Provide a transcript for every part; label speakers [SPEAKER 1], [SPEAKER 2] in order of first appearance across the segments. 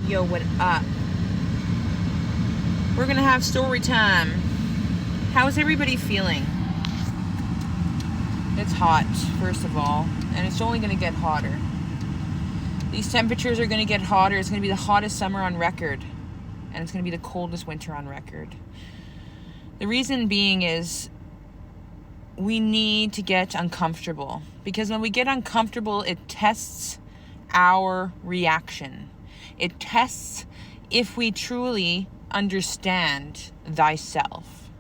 [SPEAKER 1] Yo, what up? We're gonna have story time. How's everybody feeling? It's hot, first of all, and it's only gonna get hotter. These temperatures are gonna get hotter. It's gonna be the hottest summer on record, and it's gonna be the coldest winter on record. The reason being is we need to get uncomfortable, because when we get uncomfortable, it tests our reaction. It tests if we truly understand thyself.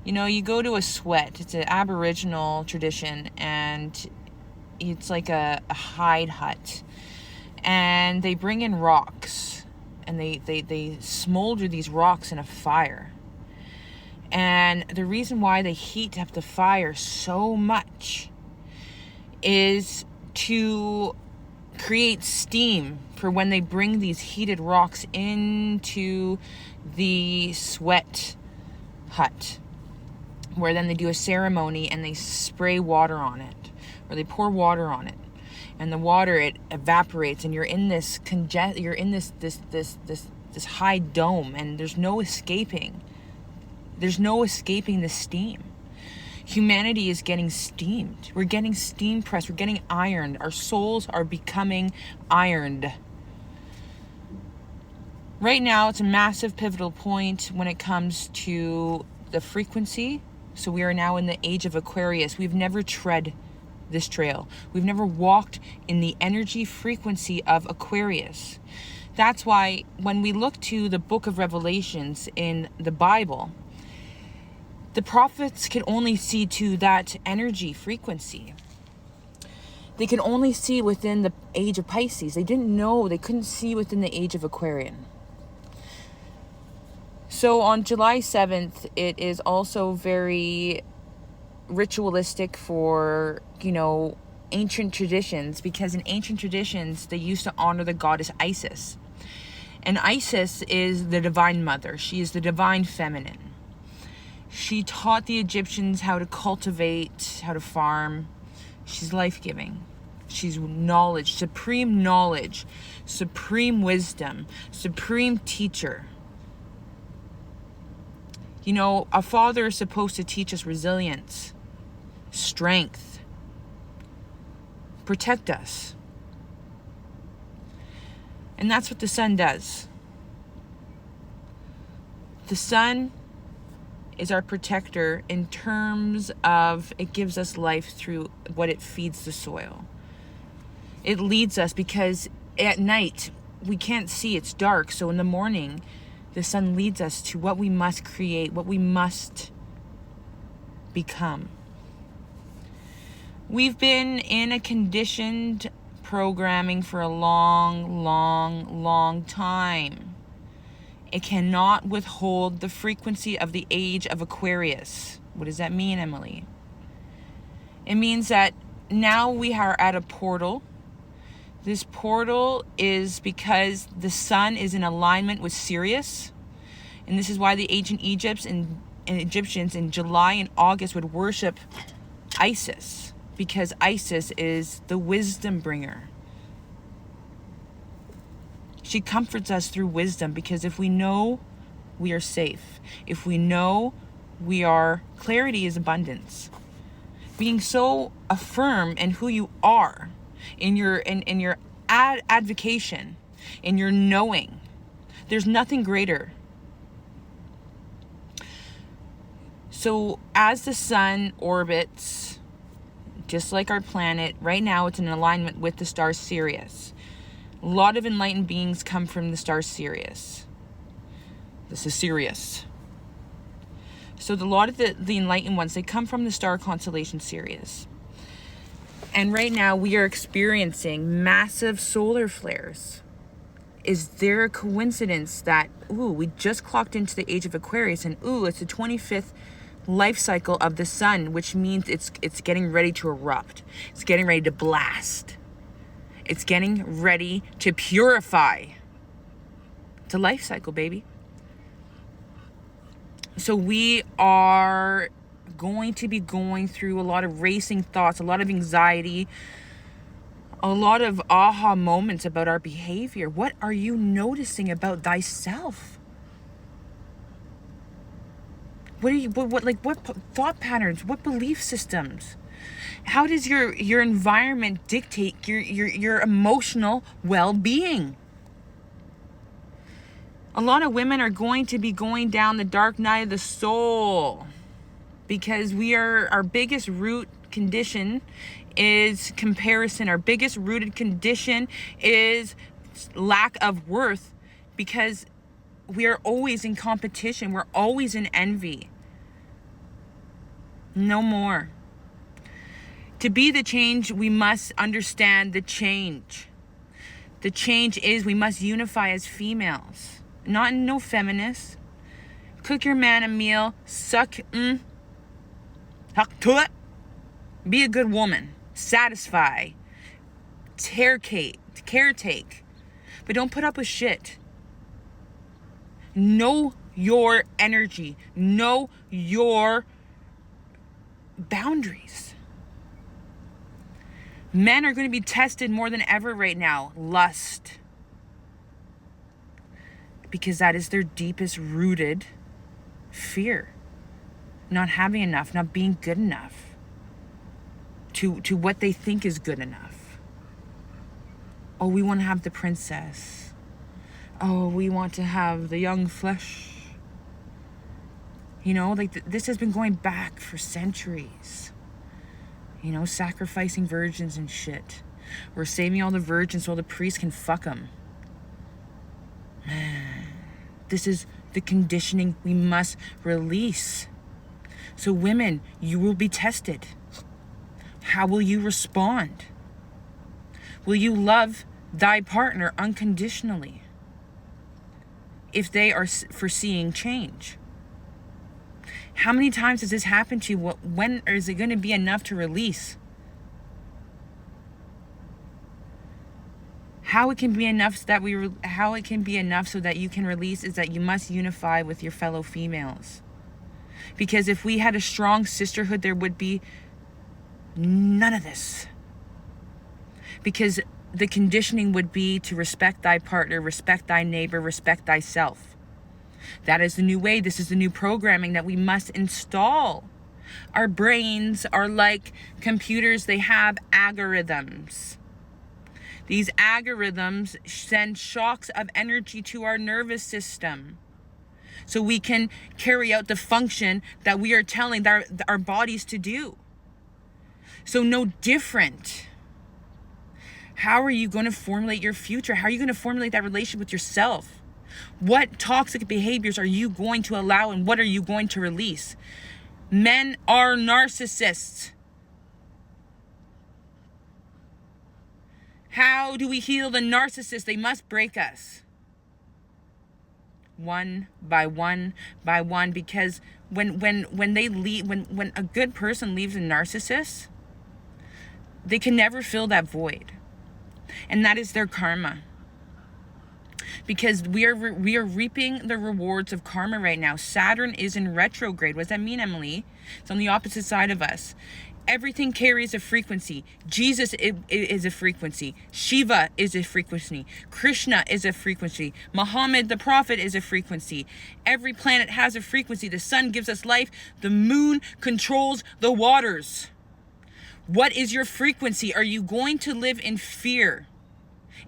[SPEAKER 1] You know, you go to a sweat. It's an Aboriginal tradition, and it's like a hide hut. And they bring in rocks, and they smolder these rocks in a fire. And the reason why they heat up the fire so much is to create steam for when they bring these heated rocks into the sweat hut, where then they do a ceremony and they spray water on it, or they pour water on it, and the water, it evaporates, and you're in this this high dome, and there's no escaping the steam. Humanity is getting steamed. We're getting steam pressed. We're getting ironed. Our souls are becoming ironed. Right now, it's a massive pivotal point when it comes to the frequency. So we are now in the age of Aquarius. We've never tread this trail. We've never walked in the energy frequency of Aquarius. That's why when we look to the book of Revelations in the Bible, the prophets can only see to that energy frequency. They can only see within the age of Pisces. They couldn't see within the age of Aquarian. So on July 7th, it is also very ritualistic for, ancient traditions, because in ancient traditions, they used to honor the goddess Isis. And Isis is the divine mother. She is the divine feminine. She taught the Egyptians how to cultivate, how to farm. She's life-giving. She's knowledge, supreme wisdom, supreme teacher. A father is supposed to teach us resilience, strength, protect us. And that's what the sun does. The sun is our protector in terms of it gives us life through what it feeds the soil. It leads us, because at night we can't see, it's dark. So in the morning, the sun leads us to what we must create, what we must become. We've been in a conditioned programming for a long time. It cannot withhold the frequency of the age of Aquarius. What does that mean, Emily? It means that now we are at a portal. This portal is because the sun is in alignment with Sirius. And this is why the ancient Egyptians in July and August would worship Isis, because Isis is the wisdom bringer. She comforts us through wisdom, because if we know, we are safe. If we know, clarity is abundance. Being so affirm in who you are, in your advocation, in your knowing. There's nothing greater. So as the sun orbits, just like our planet, right now it's in alignment with the star Sirius. A lot of enlightened beings come from the star Sirius. This is Sirius. So a lot of the enlightened ones, they come from the star constellation Sirius. And right now we are experiencing massive solar flares. Is there a coincidence that, we just clocked into the age of Aquarius, and it's the 25th life cycle of the sun, which means it's getting ready to erupt. It's getting ready to blast. It's getting ready to purify. It's a life cycle, baby. So we are going to be going through a lot of racing thoughts, a lot of anxiety, a lot of aha moments about our behavior. What are you noticing about thyself? What thought patterns, what belief systems? How does your environment dictate your emotional well-being? A lot of women are going to be going down the dark night of the soul because our biggest root condition is comparison. Our biggest rooted condition is lack of worth because we are always in competition. We're always in envy. No more. To be the change, we must understand the change. The change is we must unify as females. No feminists. Cook your man a meal. Huck to it. Be a good woman. Satisfy. Caretake. But don't put up with shit. Know your energy. Know your boundaries. Men are going to be tested more than ever right now. Lust. Because that is their deepest rooted fear. Not having enough, not being good enough to what they think is good enough. Oh, we want to have the princess. Oh, we want to have the young flesh. You know, like this has been going back for centuries. You know, sacrificing virgins and shit. We're saving all the virgins so all the priests can fuck them. Man, this is the conditioning we must release. So women, you will be tested. How will you respond? Will you love thy partner unconditionally if they are foreseeing change? How many times has this happened to you? When is it going to be enough to release? How it can be enough so that you can release is that you must unify with your fellow females. Because if we had a strong sisterhood, there would be none of this. Because the conditioning would be to respect thy partner, respect thy neighbor, respect thyself. That is the new way. This is the new programming that we must install. Our brains are like computers. They have algorithms. These algorithms send shocks of energy to our nervous system so we can carry out the function that we are telling our bodies to do. So no different. How are you going to formulate your future? How are you going to formulate that relationship with yourself? What toxic behaviors are you going to allow and what are you going to release? Men are narcissists. How do we heal the narcissist? They must break us. One by one, because when they leave, when a good person leaves a narcissist, they can never fill that void. And that is their karma. Because we are reaping the rewards of karma right now. Saturn is in retrograde. What does that mean, Emily? It's on the opposite side of us. Everything carries a frequency. Jesus is a frequency. Shiva is a frequency. Krishna is a frequency. Muhammad, the prophet, is a frequency. Every planet has a frequency. The sun gives us life. The moon controls the waters. What is your frequency? Are you going to live in fear,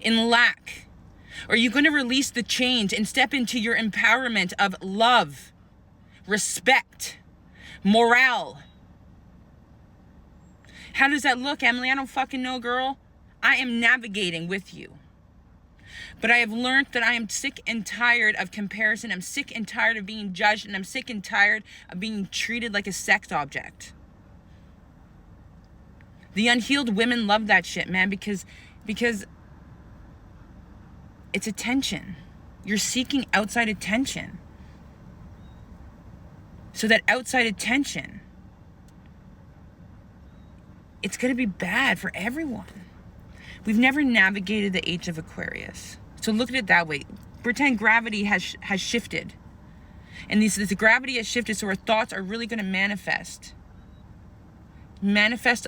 [SPEAKER 1] in lack? Are you going to release the change and step into your empowerment of love, respect, morale? How does that look, Emily? I don't fucking know, girl. I am navigating with you. But I have learned that I am sick and tired of comparison. I'm sick and tired of being judged, and I'm sick and tired of being treated like a sex object. The unhealed women love that shit, man, because it's attention. You're seeking outside attention. So that outside attention, it's going to be bad for everyone. We've never navigated the age of Aquarius. So look at it that way. Pretend gravity has shifted. And the gravity has shifted, so our thoughts are really going to manifest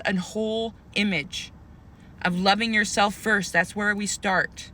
[SPEAKER 1] a whole image of loving yourself first. That's where we start.